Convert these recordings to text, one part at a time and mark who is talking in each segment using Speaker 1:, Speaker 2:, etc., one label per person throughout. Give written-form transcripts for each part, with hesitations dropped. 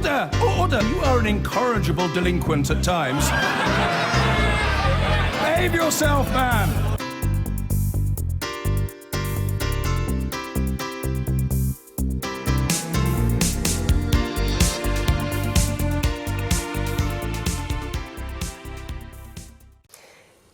Speaker 1: Order! Order! You are an incorrigible delinquent at times. Behave yourself, man!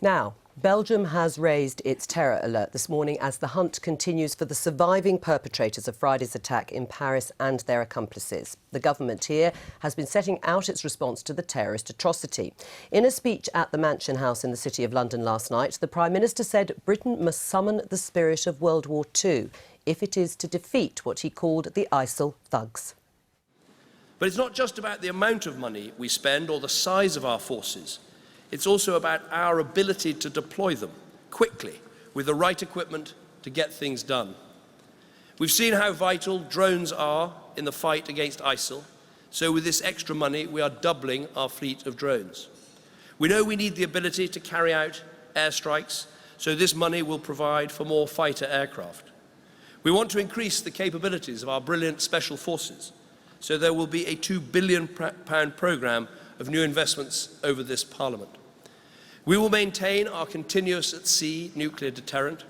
Speaker 2: Now, Belgium has raised its terror alert this morning as the hunt continues for the surviving perpetrators of Friday's attack in Paris and their accomplices. The government here has been setting out its response to the terrorist atrocity. In a speech at the Mansion House in the City of London last night, the Prime Minister said Britain must summon the spirit of World War II if it is to defeat what he called the ISIL thugs.
Speaker 3: But it's not just about the amount of money we spend or the size of our forces. It's also about our ability to deploy them quickly with the right equipment to get things done. We've seen how vital drones are in the fight against ISIL, so with this extra money we are doubling our fleet of drones. We know we need the ability to carry out airstrikes, so this money will provide for more fighter aircraft. We want to increase the capabilities of our brilliant special forces, so there will be a £2 billion programme of new investments over this Parliament. We will maintain our continuous at-sea nuclear deterrent,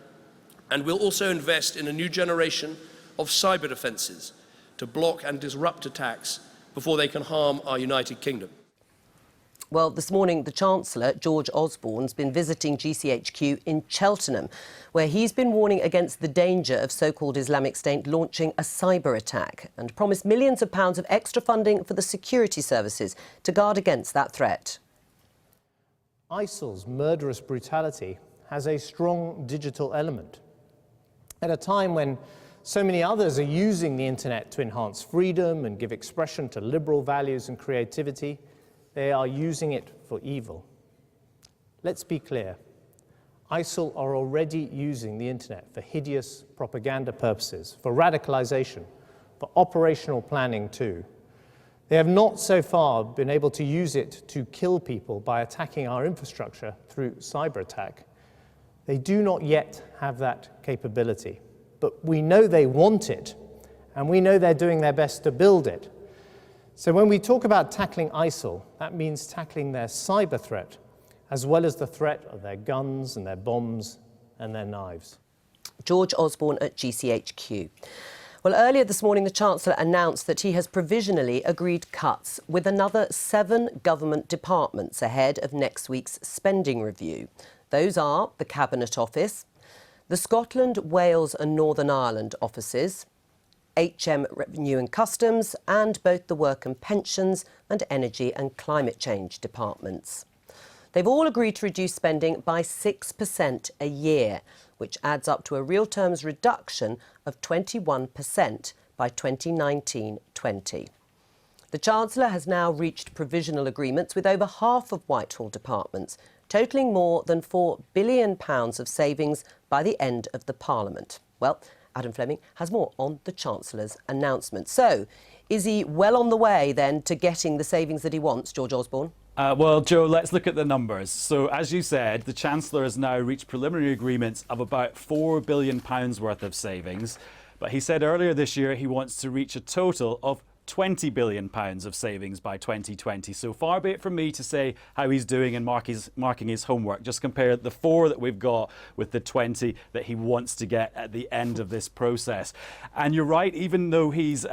Speaker 3: and we'll also invest in a new generation of cyber defences to block and disrupt attacks before they can harm our United Kingdom.
Speaker 2: Well, this morning, the Chancellor, George Osborne, has been visiting GCHQ in Cheltenham, where he's been warning against the danger of so-called Islamic State launching a cyber attack and promised millions of pounds of extra funding for the security services to guard against that threat.
Speaker 4: ISIL's murderous brutality has a strong digital element. At a time when so many others are using the internet to enhance freedom and give expression to liberal values and creativity, they are using it for evil. Let's be clear. ISIL are already using the internet for hideous propaganda purposes, for radicalization, for operational planning too. They have not so far been able to use it to kill people by attacking our infrastructure through cyber attack. They do not yet have that capability, but we know they want it, and we know they're doing their best to build it. So when we talk about tackling ISIL, that means tackling their cyber threat, as well as the threat of their guns and their bombs and their knives.
Speaker 2: George Osborne at GCHQ. Well, earlier this morning, the Chancellor announced that he has provisionally agreed cuts with another 7 government departments ahead of next week's spending review. Those are the Cabinet Office, the Scotland, Wales and Northern Ireland offices, HM Revenue and Customs, and both the Work and Pensions and Energy and Climate Change departments. They've all agreed to reduce spending by 6% a year, which adds up to a real terms reduction of 21% by 2019-20. The Chancellor has now reached provisional agreements with over half of Whitehall departments, totalling more than £4 billion of savings by the end of the Parliament. Well, Adam Fleming has more on the Chancellor's announcement. So, is he well on the way then to getting the savings that he wants, George Osborne?
Speaker 5: Well, Joe, let's look at the numbers. So, as you said, the Chancellor has now reached preliminary agreements of about £4 billion worth of savings. But he said earlier this year he wants to reach a total of £20 billion of savings by 2020. So far be it from me to say how he's doing and marking his homework. Just compare the 4 that we've got with the 20 that he wants to get at the end of this process. And you're right, even though he's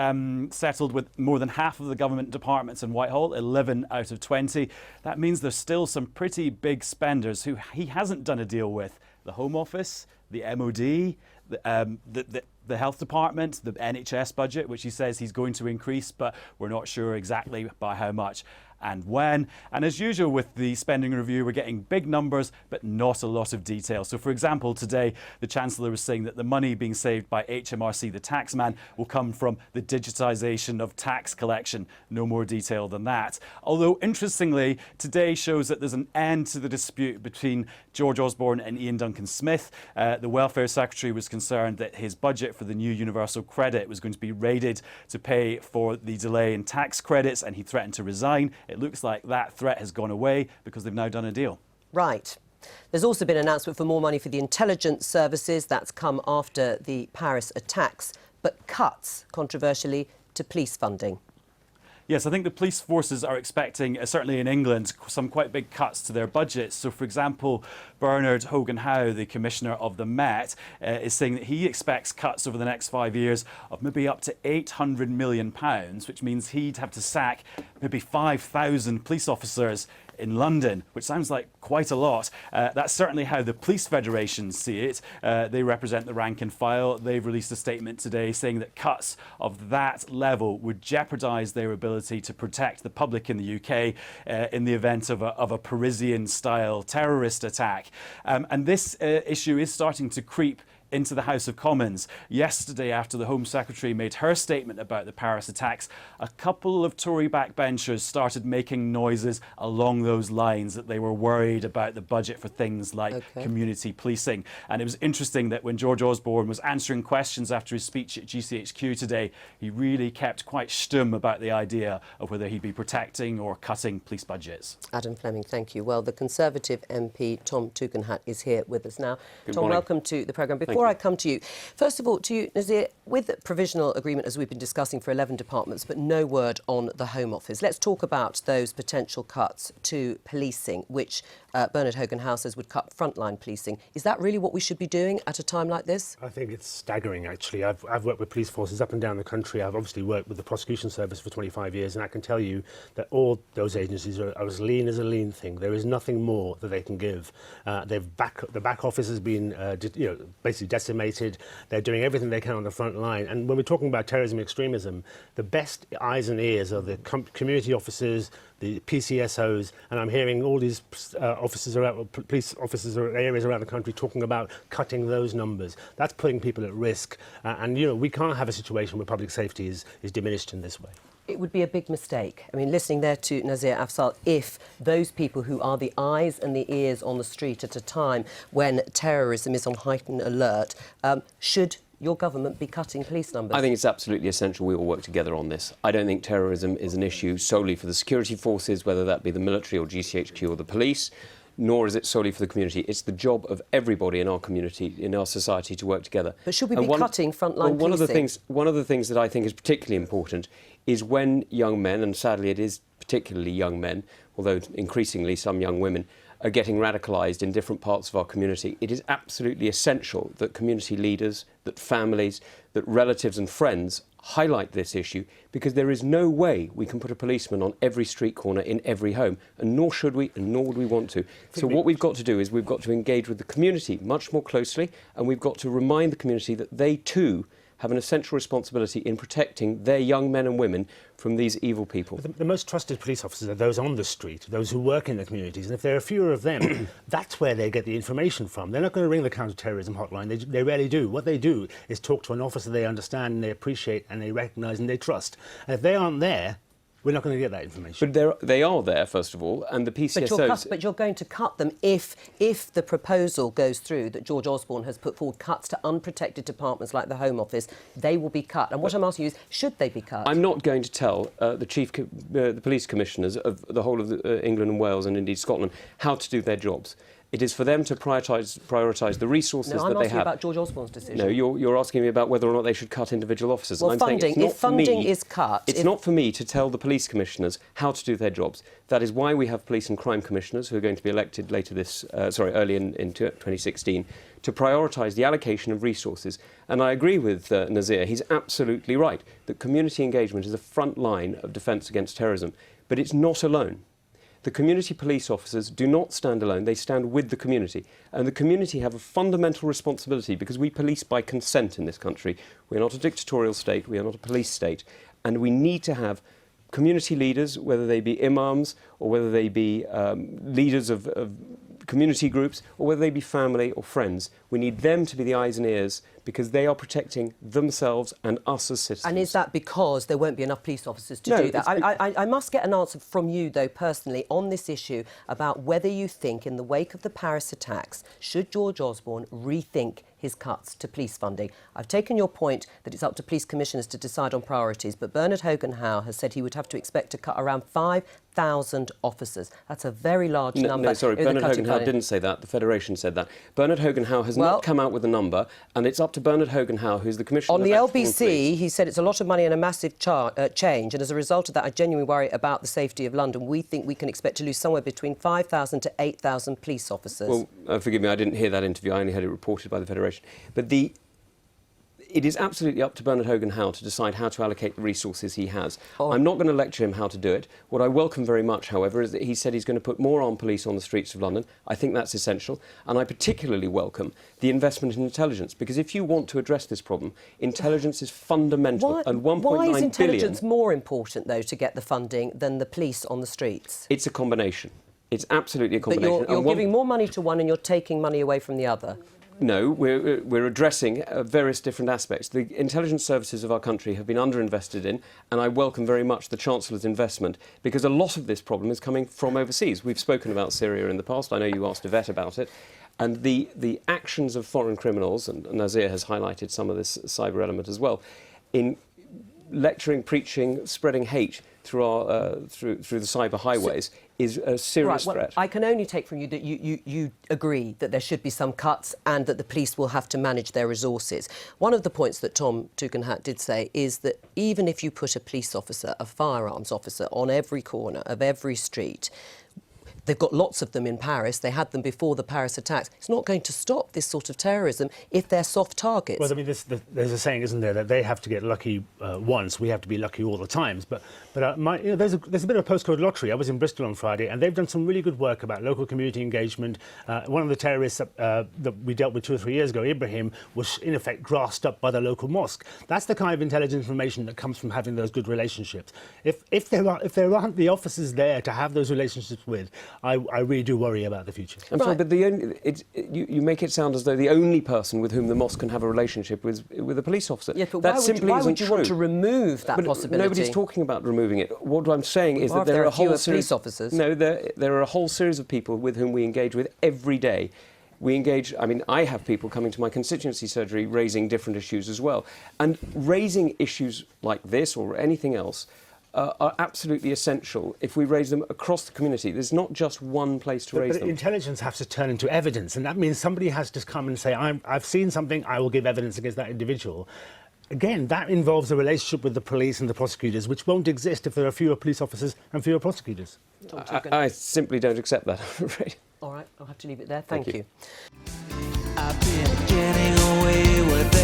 Speaker 5: settled with more than half of the government departments in Whitehall, 11 out of 20, that means there's still some pretty big spenders who he hasn't done a deal with. The Home Office, the MOD, the Health Department, the NHS budget, which he says he's going to increase, but we're not sure exactly by how much and when. And as usual with the spending review, we're getting big numbers, but not a lot of detail. So, for example, today, the Chancellor was saying that the money being saved by HMRC, the taxman, will come from the digitisation of tax collection. No more detail than that. Although, interestingly, today shows that there's an end to the dispute between George Osborne and Ian Duncan Smith. The Welfare Secretary was concerned that his budget for the new universal credit was going to be raided to pay for the delay in tax credits, and he threatened to resign. It looks like that threat has gone away because they've now done a deal.
Speaker 2: Right. There's also been an announcement for more money for the intelligence services. That's come after the Paris attacks, but cuts, controversially, to police funding.
Speaker 5: Yes, I think the police forces are expecting, certainly in England, some quite big cuts to their budgets. So, for example, Bernard Hogan-Howe, the Commissioner of the Met, is saying that he expects cuts over the next 5 years of maybe up to £800 million, which means he'd have to sack maybe 5,000 police officers in London, which sounds like quite a lot. That's certainly how the police federations see it. They represent the rank and file. They've released a statement today saying that cuts of that level would jeopardise their ability to protect the public in the UK in the event of a Parisian-style terrorist attack. And this issue is starting to creep into the House of Commons. Yesterday, after the Home Secretary made her statement about the Paris attacks, a couple of Tory backbenchers started making noises along those lines, that they were worried about the budget for things like community policing. And it was interesting that when George Osborne was answering questions after his speech at GCHQ today, he really kept quite stum about the idea of whether he'd be protecting or cutting police budgets.
Speaker 2: Adam Fleming, thank you. Well, the Conservative MP, Tom Tugendhat, is here with us now.
Speaker 6: Good
Speaker 2: Tom,
Speaker 6: morning.
Speaker 2: welcome to the programme. Before I come to you, first of all, to you, Nazir, with the provisional agreement, as we've been discussing, for 11 departments, but no word on the Home Office, let's talk about those potential cuts to policing, which Bernard Hogan-Howe says would cut frontline policing. Is that really what we should be doing at a time like this?
Speaker 6: I think it's staggering, actually. I've worked with police forces up and down the country. I've obviously worked with the prosecution service for 25 years, and I can tell you that all those agencies are as lean as a lean thing. There is nothing more that they can give. The back office has been basically decimated. They're doing everything they can on the front line. And when we're talking about terrorism and extremism, the best eyes and ears are the community officers, the PCSOs, and I'm hearing all these police officers or areas around the country talking about cutting those numbers. That's putting people at risk. And, we can't have a situation where public safety is diminished in this way.
Speaker 2: It would be a big mistake. I mean, listening there to Nazir Afzal, if those people who are the eyes and the ears on the street at a time when terrorism is on heightened alert, should your government be cutting police numbers?
Speaker 7: I think it's absolutely essential we all work together on this. I don't think terrorism is an issue solely for the security forces, whether that be the military or GCHQ or the police, nor is it solely for the community. It's the job of everybody in our community, in our society, to work together.
Speaker 2: But should we be cutting frontline policing?
Speaker 7: One of the things that I think is particularly important is when young men, and sadly it is particularly young men, although increasingly some young women, are getting radicalised in different parts of our community, it is absolutely essential that community leaders, that families, that relatives and friends highlight this issue, because there is no way we can put a policeman on every street corner in every home, and nor should we, and nor would we want to. So what we've got to do is we've got to engage with the community much more closely, and we've got to remind the community that they too have an essential responsibility in protecting their young men and women from these evil people.
Speaker 6: The most trusted police officers are those on the street, those who work in the communities, and if there are fewer of them, that's where they get the information from. They're not going to ring the counter-terrorism hotline. They rarely do. What they do is talk to an officer they understand and they appreciate and they recognise and they trust. And if they aren't there, we're not going to get that information.
Speaker 7: But they are there, first of all, and the PCSOs...
Speaker 2: But you're going to cut them if the proposal goes through that George Osborne has put forward, cuts to unprotected departments like the Home Office, they will be cut. And what I'm asking you is, should they be cut?
Speaker 7: I'm not going to tell the police commissioners of the whole of England and Wales and indeed Scotland how to do their jobs. It is for them to prioritise the resources that they have.
Speaker 2: No, I'm asking about George Osborne's decision.
Speaker 7: No, you're asking me about whether or not they should cut individual officers.
Speaker 2: Well, if funding is cut...
Speaker 7: It's not for me to tell the police commissioners how to do their jobs. That is why we have police and crime commissioners who are going to be elected early in 2016, to prioritise the allocation of resources. And I agree with Nazir. He's absolutely right that community engagement is a front line of defence against terrorism. But it's not alone. The community police officers do not stand alone, they stand with the community. And the community have a fundamental responsibility, because we police by consent in this country. We're not a dictatorial state, we are not a police state. And we need to have community leaders, whether they be imams or whether they be leaders of community groups, or whether they be family or friends. We need them to be the eyes and ears, because they are protecting themselves and us as citizens.
Speaker 2: And is that because there won't be enough police officers to do that? I must get an answer from you, though, personally, on this issue about whether you think, in the wake of the Paris attacks, should George Osborne rethink his cuts to police funding? I've taken your point that it's up to police commissioners to decide on priorities, but Bernard Hogan-Howe has said he would have to expect to cut around 5,000 officers. That's a very large number.
Speaker 7: No, sorry,
Speaker 2: in the
Speaker 7: Bernard
Speaker 2: country
Speaker 7: Hogan-Howe
Speaker 2: planning.
Speaker 7: didn't say that. The Federation said that. Bernard Hogan-Howe has not come out with a number, and it's up to Bernard Hogan-Howe, who's the Commissioner
Speaker 2: On
Speaker 7: of
Speaker 2: the
Speaker 7: Metropolitan
Speaker 2: LBC,
Speaker 7: Police.
Speaker 2: he said it's a lot of money and a massive change, and as a result of that, I genuinely worry about the safety of London. We think we can expect to lose somewhere between 5,000 to 8,000 police officers.
Speaker 7: Well, forgive me, I didn't hear that interview. I only heard it reported by the Federation. But it is absolutely up to Bernard Hogan-Howe to decide how to allocate the resources he has. I'm not going to lecture him how to do it. What I welcome very much, however, is that he said he's going to put more armed police on the streets of London. I think that's essential. And I particularly welcome the investment in intelligence, because if you want to address this problem, intelligence is fundamental. And 1.9
Speaker 2: Why is
Speaker 7: billion...
Speaker 2: intelligence more important, though, to get the funding than the police on the streets?
Speaker 7: It's a combination. It's absolutely a combination.
Speaker 2: But you're giving more money to one and you're taking money away from the other.
Speaker 7: No, we're addressing various different aspects. The intelligence services of our country have been underinvested in, and I welcome very much the Chancellor's investment, because a lot of this problem is coming from overseas. We've spoken about Syria in the past. I know you asked Yvette about it. And the actions of foreign criminals, and Nazir has highlighted some of this cyber element as well, in lecturing, preaching, spreading hate through through the cyber highways is a serious threat.
Speaker 2: I can only take from you that you agree that there should be some cuts and that the police will have to manage their resources. One of the points that Tom Tugendhat did say is that even if you put a police officer, a firearms officer, on every corner of every street, they've got lots of them in Paris. They had them before the Paris attacks. It's not going to stop this sort of terrorism if they're soft targets.
Speaker 6: Well, I mean, there's a saying, isn't there, that they have to get lucky once, we have to be lucky all the times. But there's a bit of a postcode lottery. I was in Bristol on Friday, and they've done some really good work about local community engagement. One of the terrorists that we dealt with 2 or 3 years ago, Ibrahim, was in effect grassed up by the local mosque. That's the kind of intelligence information that comes from having those good relationships. If there aren't the officers there to have those relationships with, I really do worry about the future.
Speaker 7: I'm sorry, but you make it sound as though the only person with whom the mosque can have a relationship is with a police officer.
Speaker 2: Yeah, but
Speaker 7: that
Speaker 2: why would you want to remove that possibility?
Speaker 7: Nobody's talking about removing it. What I'm saying is that
Speaker 2: there
Speaker 7: are a whole
Speaker 2: series
Speaker 7: series
Speaker 2: of police officers.
Speaker 7: No, there are a whole series of people with whom we engage with every day. We engage, I mean, I have people coming to my constituency surgery raising different issues as well. And raising issues like this or anything else are absolutely essential if we raise them across the community. There's not just one place to raise them.
Speaker 6: But intelligence has to turn into evidence, and that means somebody has to come and say, I've seen something, I will give evidence against that individual. Again, that involves a relationship with the police and the prosecutors, which won't exist if there are fewer police officers and fewer prosecutors.
Speaker 7: I simply don't accept that, I'm afraid.
Speaker 2: All right, I'll have to leave it there. Thank you.
Speaker 8: I've been getting away with